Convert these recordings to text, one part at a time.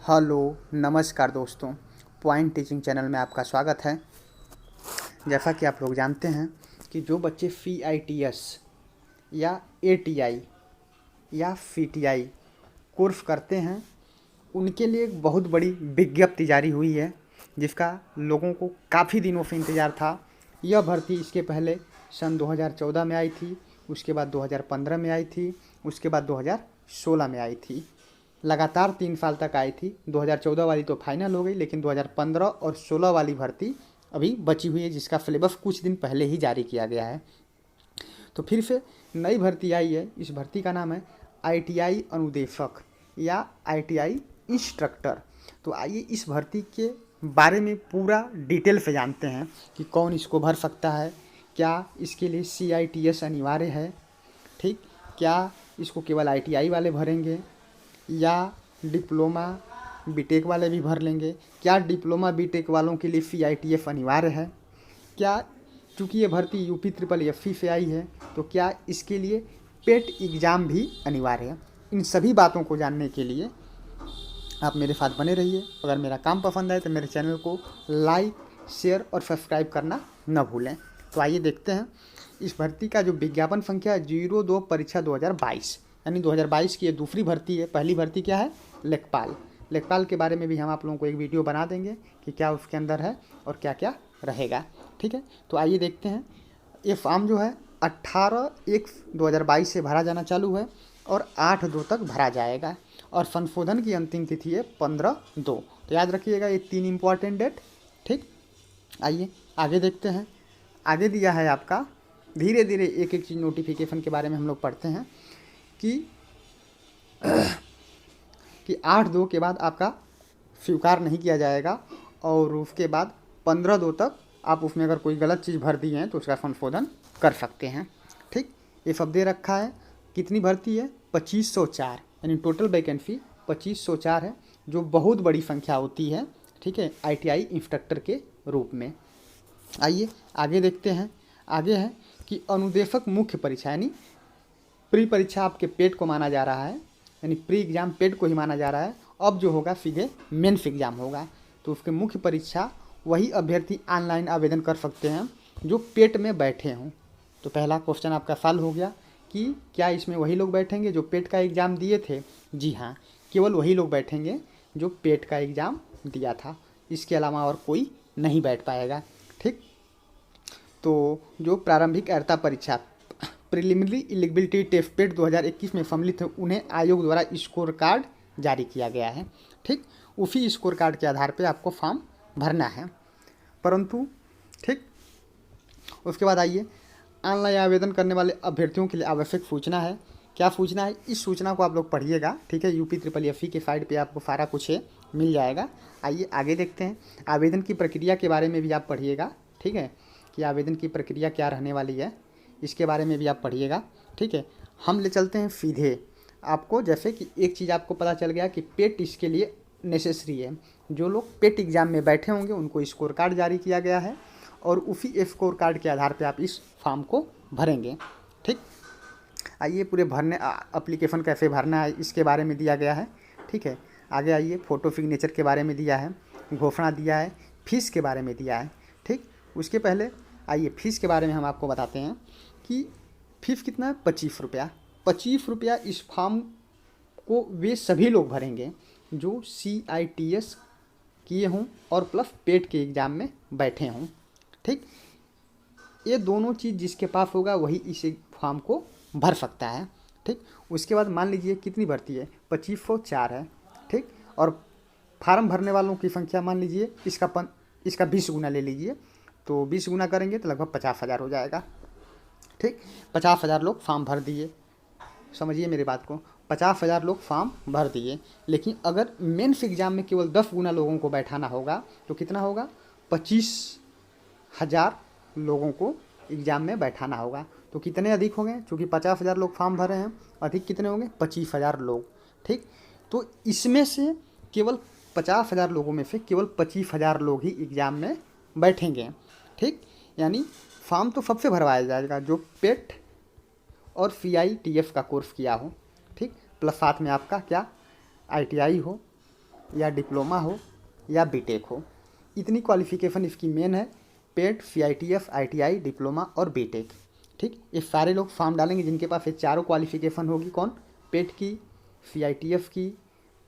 Hello नमस्कार दोस्तों, point teaching channel में आपका स्वागत है। जैसा कि आप लोग जानते हैं कि जो बच्चे FEITS या ATI या FETI कोर्स करते हैं उनके लिए एक बहुत बड़ी विज्ञप्ति जारी हुई है, जिसका लोगों को काफ़ी दिनों से इंतज़ार था। यह भर्ती इसके पहले सन 2014 में आई थी, उसके बाद 2015 में आई थी, उसके बाद 2016 में आई थी। लगातार 3 साल तक आई थी। 2014 वाली तो फाइनल हो गई, लेकिन 2015 और 16 वाली भर्ती अभी बची हुई है, जिसका सिलेबस कुछ दिन पहले ही जारी किया गया है। तो फिर से नई भर्ती आई है। इस भर्ती का नाम है ITI अनुदेशक या ITI इंस्ट्रक्टर। तो आइए इस भर्ती के बारे में पूरा डिटेल से जानते हैं कि कौन इसको भर सकता है, क्या इसके लिए CITS अनिवार्य है, ठीक, क्या इसको केवल ITI वाले भरेंगे या डिप्लोमा बीटेक वाले भी भर लेंगे, क्या डिप्लोमा बीटेक वालों के लिए CITF अनिवार्य है, क्या चूँकि ये भर्ती UP-SSSC से आई है तो क्या इसके लिए पेट एग्ज़ाम भी अनिवार्य है। इन सभी बातों को जानने के लिए आप मेरे साथ बने रहिए। अगर मेरा काम पसंद आए तो मेरे चैनल को लाइक, शेयर और सब्सक्राइब करना न भूलें। तो आइए देखते हैं इस भर्ती का जो विज्ञापन संख्या है 02 परीक्षा 2022, यानी 2022 की ये दूसरी भर्ती है। पहली भर्ती क्या है? लेखपाल के बारे में भी हम आप लोगों को एक वीडियो बना देंगे कि क्या उसके अंदर है और क्या क्या रहेगा, ठीक है। तो आइए देखते हैं। ये फॉर्म जो है 18/1/2022 से भरा जाना चालू है और 8/2 तक भरा जाएगा और संशोधन की अंतिम तिथि है 15/2। तो याद रखिएगा ये 3 इम्पॉर्टेंट डेट, ठीक। आइए आगे देखते हैं। आगे दिया है आपका, धीरे धीरे एक एक चीज़ नोटिफिकेशन के बारे में हम लोग पढ़ते हैं कि 8/2 के बाद आपका स्वीकार नहीं किया जाएगा और उसके बाद 15/2 तक आप उसमें अगर कोई गलत चीज़ भर दी हैं तो उसका संशोधन कर सकते हैं, ठीक। ये सब दे रखा है। कितनी भर्ती है? 2504, यानी टोटल वैकेंसी 2504 है, जो बहुत बड़ी संख्या होती है, ठीक है, ITI इंस्ट्रक्टर के रूप में। आइए आगे देखते हैं। आगे है कि अनुदेशक मुख्य परीक्षा, यानी प्री परीक्षा आपके पेट को माना जा रहा है, यानी प्री एग्ज़ाम पेट को ही माना जा रहा है। अब जो होगा सीधे मेंस एग्ज़ाम होगा। तो उसके मुख्य परीक्षा वही अभ्यर्थी ऑनलाइन आवेदन कर सकते हैं जो पेट में बैठे हों। तो पहला क्वेश्चन आपका सॉल्व हो गया कि क्या इसमें वही लोग बैठेंगे जो पेट का एग्ज़ाम दिए थे? जी हाँ, केवल वही लोग बैठेंगे जो पेट का एग्ज़ाम दिया था, इसके अलावा और कोई नहीं बैठ पाएगा, ठीक। तो जो प्रारंभिक अर्हता परीक्षा प्रिलिमिनरी एलिजिबिलिटी टेस्ट पेट 2021 में सम्मिलित है, उन्हें आयोग द्वारा स्कोर कार्ड जारी किया गया है, ठीक। उसी स्कोर कार्ड के आधार पे आपको फॉर्म भरना है, परंतु ठीक। उसके बाद आइए, ऑनलाइन आवेदन करने वाले अभ्यर्थियों के लिए आवश्यक सूचना है। क्या सूचना है? इस सूचना को आप लोग पढ़िएगा, ठीक है। UP-SSSC के साइट पे आपको सारा कुछ मिल जाएगा। आइए आगे देखते हैं। आवेदन की प्रक्रिया के बारे में भी आप पढ़िएगा, ठीक है, कि आवेदन की प्रक्रिया क्या रहने वाली है, इसके बारे में भी आप पढ़िएगा, ठीक है। हम ले चलते हैं सीधे आपको। जैसे कि एक चीज़ आपको पता चल गया कि पेट इसके लिए नेसेसरी है। जो लोग पेट एग्ज़ाम में बैठे होंगे उनको स्कोर कार्ड जारी किया गया है और उसी स्कोर कार्ड के आधार पे आप इस फॉर्म को भरेंगे, ठीक। आइए पूरे भरने एप्लीकेशन कैसे भरना है इसके बारे में दिया गया है, ठीक है। आगे आइए, फ़ोटो सिग्नेचर के बारे में दिया है, घोषणा दिया है, फीस के बारे में दिया है, ठीक। उसके पहले आइए फीस के बारे में हम आपको बताते हैं कि फीस कितना है? 25 रुपया। 25 रुपया इस फॉर्म को वे सभी लोग भरेंगे जो CITS किए हों और प्लस पेट के एग्ज़ाम में बैठे हों, ठीक। ये दोनों चीज़ जिसके पास होगा वही इस फॉर्म को भर सकता है, ठीक। उसके बाद मान लीजिए कितनी भर्ती है? 2504 है, ठीक। और फार्म भरने वालों की संख्या मान लीजिए इसका 20 गुना ले लीजिए, तो 20 गुना करेंगे तो लगभग 50,000 हो जाएगा, ठीक। 50,000 लोग फॉर्म भर दिए, समझिए मेरी बात को। 50,000 लोग फॉर्म भर दिए, लेकिन अगर मेंस एग्ज़ाम में केवल 10 गुना लोगों को बैठाना होगा तो कितना होगा? 25,000 लोगों को एग्ज़ाम में बैठाना होगा। तो कितने अधिक हो गए? चूँकि 50,000 लोग फॉर्म भरे हैं, अधिक कितने होंगे? 25,000 लोग, ठीक। तो इसमें से केवल 50,000 लोगों में से केवल 25,000 लोग ही एग्ज़ाम में बैठेंगे, ठीक। यानी फॉर्म तो सबसे भरवाया जाएगा जो पेट और CITF का कोर्स किया हो, ठीक, प्लस साथ में आपका क्या ITI हो, या डिप्लोमा हो या बीटेक हो, इतनी क्वालिफिकेशन इसकी मेन है। पेट, सीआईटीएफ, आईटीआई, डिप्लोमा और बीटेक। ठीक, ये सारे लोग फॉर्म डालेंगे जिनके पास ये चारों क्वालिफिकेशन होगी। कौन? पेट की, सीआईटीएफ की,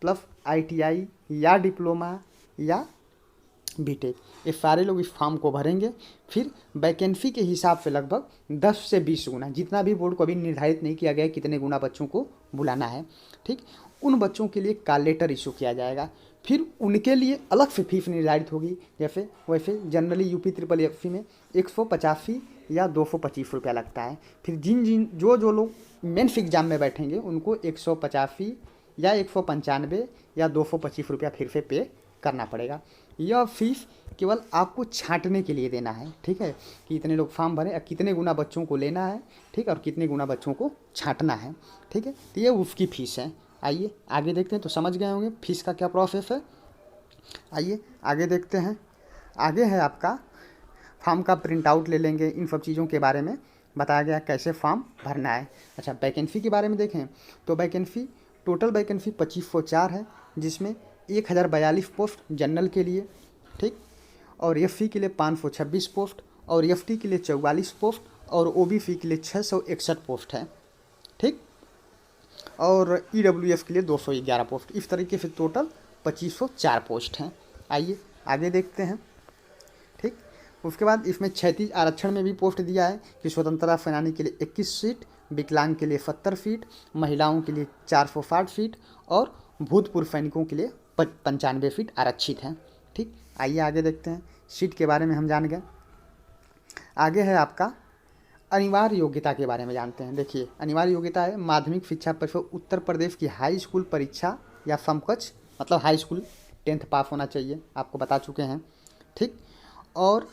प्लस आईटीआई या डिप्लोमा या बीटेक, ये सारे लोग इस फॉर्म को भरेंगे। फिर वैकेंसी के हिसाब से लगभग 10 से 20 गुना, जितना भी बोर्ड को अभी निर्धारित नहीं किया गया है कितने गुना बच्चों को बुलाना है, ठीक, उन बच्चों के लिए कॉल लेटर इशू किया जाएगा। फिर उनके लिए अलग से फीस निर्धारित होगी। जैसे वैसे जनरली यूपी ट्रिपल एफसी में 185 या 225 रुपया लगता है। फिर जिन जो लोग मेंस एग्जाम में बैठेंगे उनको 185 या 195 या 225 रुपया फिर से पे करना पड़ेगा। यह फीस केवल आपको छांटने के लिए देना है, ठीक है, कि इतने लोग फॉर्म भरें और कितने गुना बच्चों को लेना है, ठीक, और कितने गुना बच्चों को छांटना है, ठीक है। तो ये उसकी फ़ीस है। आइए आगे देखते हैं। तो समझ गए होंगे फीस का क्या प्रोसेस है। आइए आगे देखते हैं। आगे है आपका फॉर्म का प्रिंट आउट ले लेंगे। इन सब चीज़ों के बारे में बताया गया कैसे फॉर्म भरना है। अच्छा, वैकेंसी के बारे में देखें तो वैकेंसी टोटल वैकेंसी 2504 है, जिसमें 1042 पोस्ट जनरल के लिए, ठीक, और एफसी के लिए 526 पोस्ट और एफटी के लिए 44 पोस्ट और ओबीसी के लिए 661 पोस्ट है, ठीक, और ईडब्ल्यूएस के लिए 211 पोस्ट। इस तरीके से टोटल 2504 पोस्ट हैं। आइए आगे देखते हैं, ठीक। उसके बाद इसमें 36 आरक्षण में भी पोस्ट दिया है कि स्वतंत्रता सेनानी के लिए 21 सीट, विकलांग के लिए 70 सीट, महिलाओं के लिए 460 सीट और भूतपूर्व सैनिकों के लिए 95 सीट आरक्षित हैं, ठीक। आइए आगे देखते हैं। सीट के बारे में हम जान गए। आगे है आपका अनिवार्य योग्यता के बारे में जानते हैं। देखिए, अनिवार्य योग्यता है माध्यमिक शिक्षा परिषद उत्तर प्रदेश की हाई स्कूल परीक्षा या समकक्ष, मतलब हाई स्कूल 10th पास होना चाहिए, आपको बता चुके हैं, ठीक। और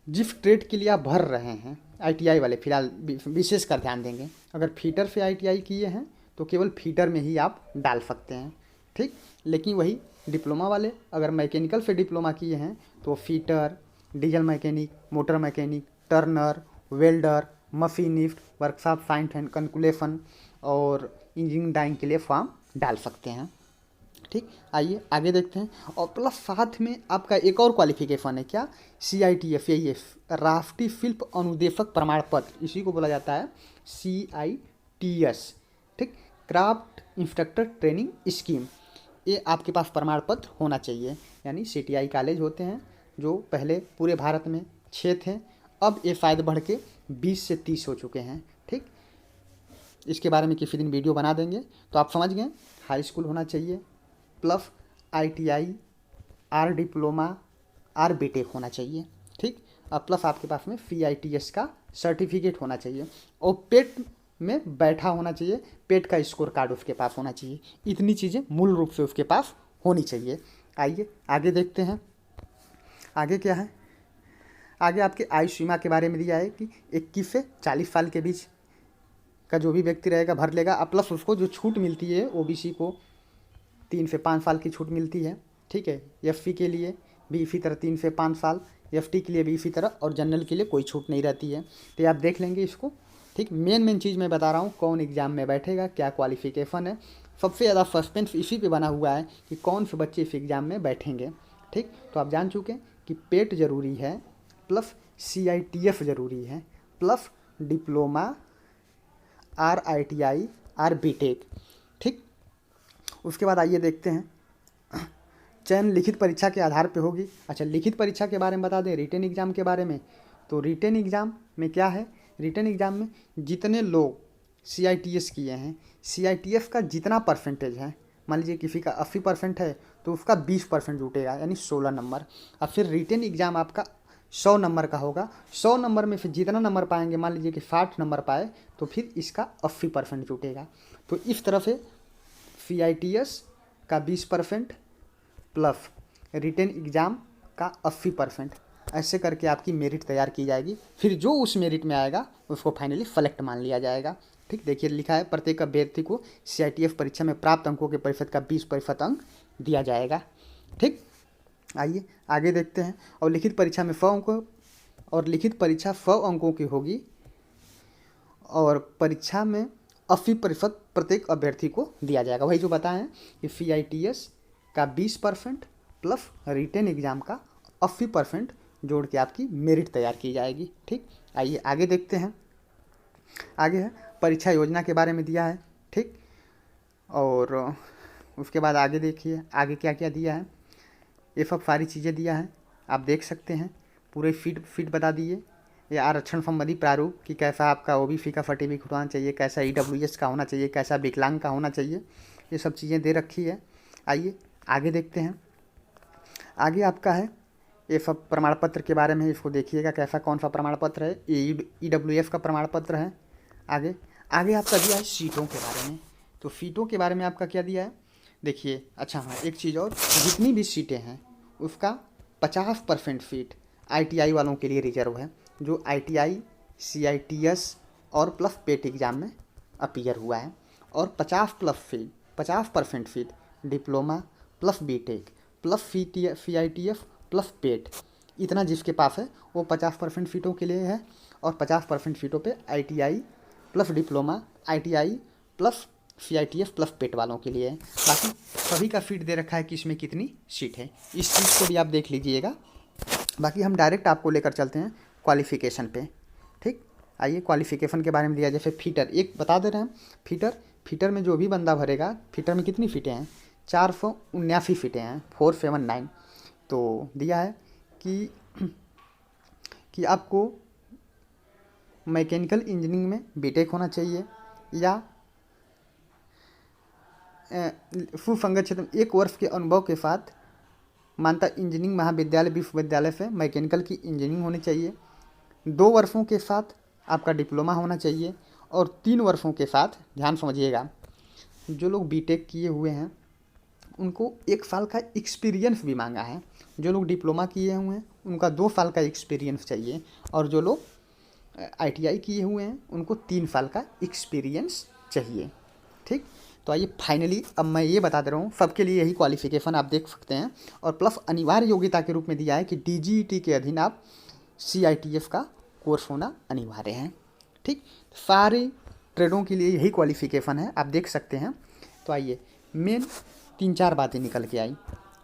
जिस ट्रेड के लिए आप भर रहे हैं, आईटीआई वाले फिलहाल विशेष कर ध्यान देंगे। अगर फीटर से आईटीआई किए हैं तो केवल फीटर में ही आप डाल सकते हैं, ठीक। लेकिन वही डिप्लोमा वाले अगर मैकेनिकल से डिप्लोमा किए हैं तो fitter, diesel mechanic, motor mechanic, Turner, welder, machinist, workshop science and calculation और इंजीनियरिंग ड्राइंग के लिए फॉर्म डाल सकते हैं, ठीक। आइए आगे देखते हैं। और प्लस साथ में आपका एक और क्वालिफिकेशन है, क्या? CITF, यही है, राष्ट्रीय शिल्प अनुदेशक प्रमाण पत्र, इसी को बोला जाता है CITS, ठीक, क्राफ्ट इंस्ट्रक्टर ट्रेनिंग स्कीम। ये आपके पास प्रमाण पत्र होना चाहिए। यानी CTI कॉलेज होते हैं जो पहले पूरे भारत में 6 थे, अब ये शायद बढ़ के 20 से 30 हो चुके हैं, ठीक। इसके बारे में किसी दिन वीडियो बना देंगे। तो आप समझ गए, हाई स्कूल होना चाहिए, plus ITI, or diploma, or BTech होना चाहिए, ठीक, और प्लस आपके पास में CITS का सर्टिफिकेट होना चाहिए और पेट में बैठा होना चाहिए, पेट का स्कोर कार्ड उसके पास होना चाहिए। इतनी चीज़ें मूल रूप से उसके पास होनी चाहिए। आइए आगे देखते हैं। आगे क्या है? आगे आपके आयु सीमा के बारे में दिया है कि 21 से 40 साल के बीच का जो भी व्यक्ति रहेगा भर लेगा, प्लस उसको जो छूट मिलती है ओबीसी को 3 से 5 साल की छूट मिलती है, ठीक है। एफसी के लिए भी इसी तरह 3 से 5 साल, एफटी के लिए भी इसी तरह, और जनरल के लिए कोई छूट नहीं रहती है। तो आप देख लेंगे इसको, ठीक। मेन चीज़ मैं बता रहा हूँ, कौन एग्ज़ाम में बैठेगा, क्या क्वालिफिकेशन है। सबसे ज़्यादा सस्पेंस इसी पे बना हुआ है कि कौन से बच्चे इस एग्ज़ाम में बैठेंगे, ठीक। तो आप जान चुके हैं कि पेट ज़रूरी है, प्लस CITF ज़रूरी है, plus diploma, or ITI, or BTech, ठीक। उसके बाद आइए देखते हैं, चयन लिखित परीक्षा के आधार पे होगी। अच्छा, लिखित परीक्षा के बारे में बता दें, रिटन एग्ज़ाम के बारे में। तो रिटन एग्ज़ाम में क्या है? रिटन एग्ज़ाम में जितने लोग CITS किए हैं, CITF का जितना परसेंटेज है, मान लीजिए किसी का 80% है तो उसका 20% जुटेगा, यानी 16 नंबर। अब फिर रिटन एग्ज़ाम आपका 100 नंबर का होगा। 100 नंबर में फिर जितना नंबर पाएंगे, मान लीजिए कि 60 नंबर पाए तो फिर इसका 80% जुटेगा। तो इस तरह से CITS का 20% प्लस रिटन एग्ज़ाम का 80%, ऐसे करके आपकी मेरिट तैयार की जाएगी। फिर जो उस मेरिट में आएगा उसको फाइनली सेलेक्ट मान लिया जाएगा, ठीक। देखिए लिखा है, प्रत्येक अभ्यर्थी को CITF परीक्षा में प्राप्त अंकों के प्रतिशत का 20% अंक दिया जाएगा, ठीक। आइए आगे देखते हैं। और लिखित परीक्षा में 100 अंक, और लिखित परीक्षा 100 अंकों की होगी और परीक्षा में 80% प्रत्येक अभ्यर्थी को दिया जाएगा। वही जो बताएं कि CITS का 20% प्लस रिटेन एग्ज़ाम का 80% जोड़ के आपकी मेरिट तैयार की जाएगी। ठीक, आइए आगे देखते हैं। आगे है परीक्षा योजना के बारे में दिया है। ठीक, और उसके बाद आगे देखिए आगे क्या क्या दिया है। ये सब सारी चीज़ें दिया है, आप देख सकते हैं। पूरे फिट बता दिए। ये आरक्षण संबंधी प्रारूप कि कैसा आपका ओबीसी का सर्टिफिकेट होना चाहिए, कैसा ईडब्ल्यूएस का होना चाहिए, कैसा विकलांग का होना चाहिए, ये सब चीज़ें दे रखी है। आइए आगे देखते हैं। आगे आपका है ये सब प्रमाण पत्र के बारे में, इसको देखिएगा कैसा कौन सा प्रमाण पत्र है। ये ईडब्ल्यूएस का प्रमाण पत्र है। आगे आगे आपका दिया है सीटों के बारे में। तो सीटों के बारे में आपका क्या दिया है देखिए। अच्छा हाँ, एक चीज़ और, जितनी भी सीटें हैं उसका 50% सीट आईटीआई वालों के लिए रिजर्व है, जो आईटीआई, सीआईटीएस और प्लस पेट एग्ज़ाम में अपीयर हुआ है। और 50% seat diploma plus BTech plus CITF plus PET, इतना जिसके पास है वो 50% सीटों के लिए है। और 50% सीटों पे ITI plus diploma, ITI plus CITF plus PET वालों के लिए है। बाकी सभी का सीट दे रखा है कि इसमें कितनी सीट है, इस चीज़ को भी आप देख लीजिएगा। बाकी हम डायरेक्ट आपको लेकर चलते हैं क्वालिफ़िकेशन पे। ठीक, आइए क्वालिफ़िकेशन के बारे में दिया। जैसे फीटर एक बता दे रहे हैं। फीटर में जो भी बंदा भरेगा, फीटर में कितनी फीटें हैं, 479 फीटें हैं, 479। तो दिया है कि आपको मैकेनिकल इंजीनियरिंग में बीटेक होना चाहिए या सुसंगत क्षेत्र में 1 वर्ष के अनुभव के साथ मानता इंजीनियरिंग महाविद्यालय विश्वविद्यालय से मैकेनिकल की इंजीनियरिंग होनी चाहिए। 2 वर्षों के साथ आपका डिप्लोमा होना चाहिए। और 3 वर्षों के साथ, ध्यान समझिएगा, जो लोग बीटेक किए हुए हैं उनको 1 साल का एक्सपीरियंस भी मांगा है। जो लोग डिप्लोमा किए हुए हैं उनका 2 साल का एक्सपीरियंस चाहिए। और जो लोग आईटीआई किए हुए हैं उनको 3 साल का एक्सपीरियंस चाहिए। ठीक, तो आइए फाइनली अब मैं ये बता दे रहा हूँ, सबके लिए यही क्वालिफ़िकेशन आप देख सकते हैं। और प्लस अनिवार्य योग्यता के रूप में दिया है कि डीजीईटी के अधीन आप सीआईटीएफ का कोर्स होना अनिवार्य है। ठीक, सारे ट्रेडों के लिए यही क्वालिफ़िकेशन है, आप देख सकते हैं। तो आइए मेन 3-4 बातें निकल के आई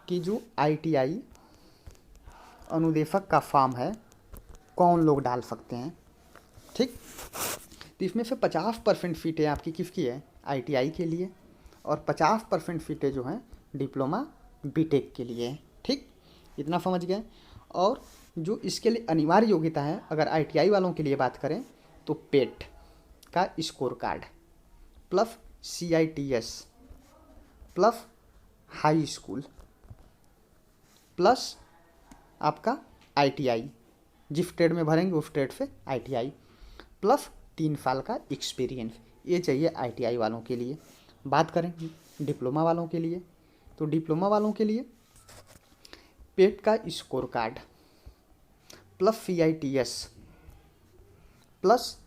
कि जो आईटीआई अनुदेशक का फॉर्म है कौन लोग डाल सकते हैं। ठीक, तो इसमें से 50% सीटें आपकी किसकी है, आईटीआई के लिए, और 50% सीटें जो हैं डिप्लोमा बीटेक के लिए। ठीक, इतना समझ गए। और जो इसके लिए अनिवार्य योग्यता है, अगर आईटीआई वालों के लिए बात करें तो पेट का score card plus CITS plus high school plus आपका आईटीआई, जिस ट्रेड में भरेंगे उस ट्रेड से आईटीआई प्लस 3 साल का एक्सपीरियंस, ये चाहिए आईटीआई वालों के लिए। बात करें डिप्लोमा वालों के लिए, तो डिप्लोमा वालों के लिए पेट का score card plus CITS plus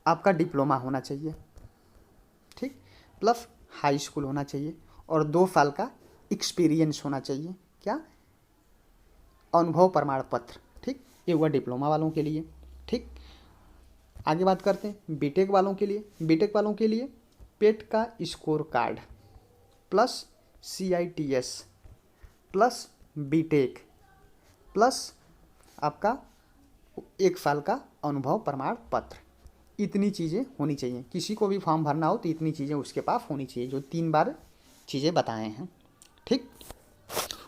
आपका डिप्लोमा होना चाहिए। ठीक, प्लस हाई स्कूल होना चाहिए और 2 साल का एक्सपीरियंस होना चाहिए। क्या, अनुभव प्रमाण पत्र। ठीक, ये हुआ डिप्लोमा वालों के लिए। ठीक, आगे बात करते हैं बीटेक वालों के लिए। बीटेक वालों के लिए पेट का score card plus CITS plus BTech plus आपका 1 साल का अनुभव प्रमाण पत्र, इतनी चीज़ें होनी चाहिए। किसी को भी फॉर्म भरना हो तो इतनी चीज़ें उसके पास होनी चाहिए, जो 3 बार चीज़ें बताए हैं। ठीक,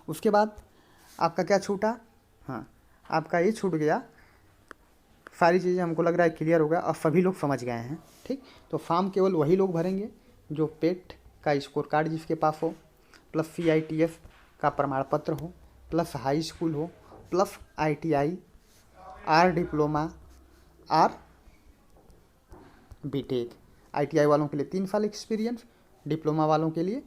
उसके बाद आपका क्या छूटा, हाँ आपका ये छूट गया। सारी चीज़ें हमको लग रहा है क्लियर हो गया और सभी लोग समझ गए हैं। ठीक, तो फॉर्म केवल वही लोग भरेंगे जो पेट का स्कोर कार्ड जिसके पास हो, प्लस सीआईटीएफ का प्रमाण पत्र हो, प्लस हाई स्कूल हो, plus ITI, or diploma, or BTech. ITI वालों के लिए 3 साल एक्सपीरियंस, डिप्लोमा वालों के लिए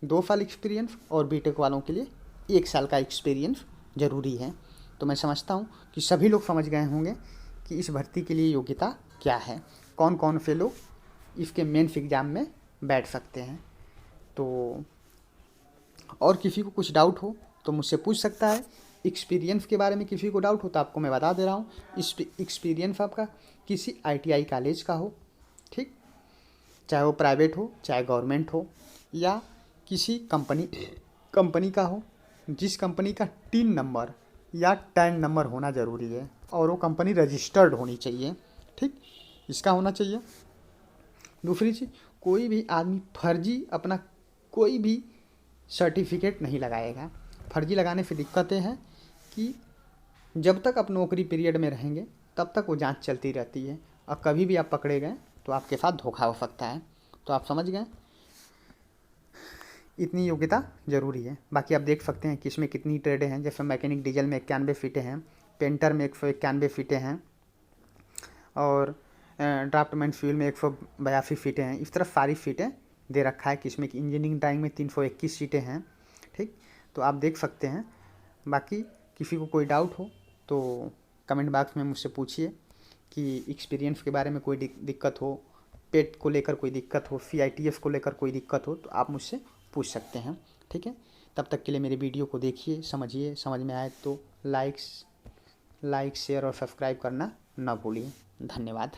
2 साल एक्सपीरियंस और बीटेक वालों के लिए 1 साल का एक्सपीरियंस ज़रूरी है। तो मैं समझता हूँ कि सभी लोग समझ गए होंगे कि इस भर्ती के लिए योग्यता क्या है, कौन कौन से लोग इसके मेंस एग्ज़ाम में बैठ सकते हैं। तो और किसी को कुछ डाउट हो तो मुझसे पूछ सकता है। एक्सपीरियंस के बारे में किसी को डाउट हो तो आपको मैं बता दे रहा हूँ। इस एक्सपीरियंस आपका किसी आईटीआई कॉलेज का हो, ठीक, चाहे वो प्राइवेट हो चाहे गवर्नमेंट हो, या किसी कंपनी कंपनी का हो, जिस कंपनी का टीन नंबर या टैन नंबर होना ज़रूरी है, और वो कंपनी रजिस्टर्ड होनी चाहिए। ठीक, इसका होना चाहिए। दूसरी चीज़, कोई भी आदमी फर्जी अपना कोई भी सर्टिफिकेट नहीं लगाएगा। फर्जी लगाने से दिक्कतें हैं कि जब तक आप नौकरी पीरियड में रहेंगे तब तक वो जांच चलती रहती है, और कभी भी आप पकड़े गए तो आपके साथ धोखा हो सकता है। तो आप समझ गए, इतनी योग्यता ज़रूरी है। बाकी आप देख सकते हैं कि इसमें कितनी ट्रेडें हैं। जैसे मैकेनिक डीजल में 91 फीटें हैं, पेंटर में 191 फीटें हैं, और ड्राफ्टमैन फ्यूल में 182 फीटें हैं। इस तरह सारी सीटें दे रखा है कि इसमें इंजीनियरिंग ड्राइंग में 321 सीटें हैं। ठीक, तो आप देख सकते हैं। बाकी किसी को कोई डाउट हो तो कमेंट बॉक्स में मुझसे पूछिए कि एक्सपीरियंस के बारे में कोई दिक्कत हो, पेट को लेकर कोई दिक्कत हो, CITF को लेकर कोई दिक्कत हो, तो आप मुझसे पूछ सकते हैं। ठीक है, तब तक के लिए मेरी वीडियो को देखिए, समझिए, समझ में आए तो लाइक शेयर और सब्सक्राइब करना ना भूलिए। धन्यवाद।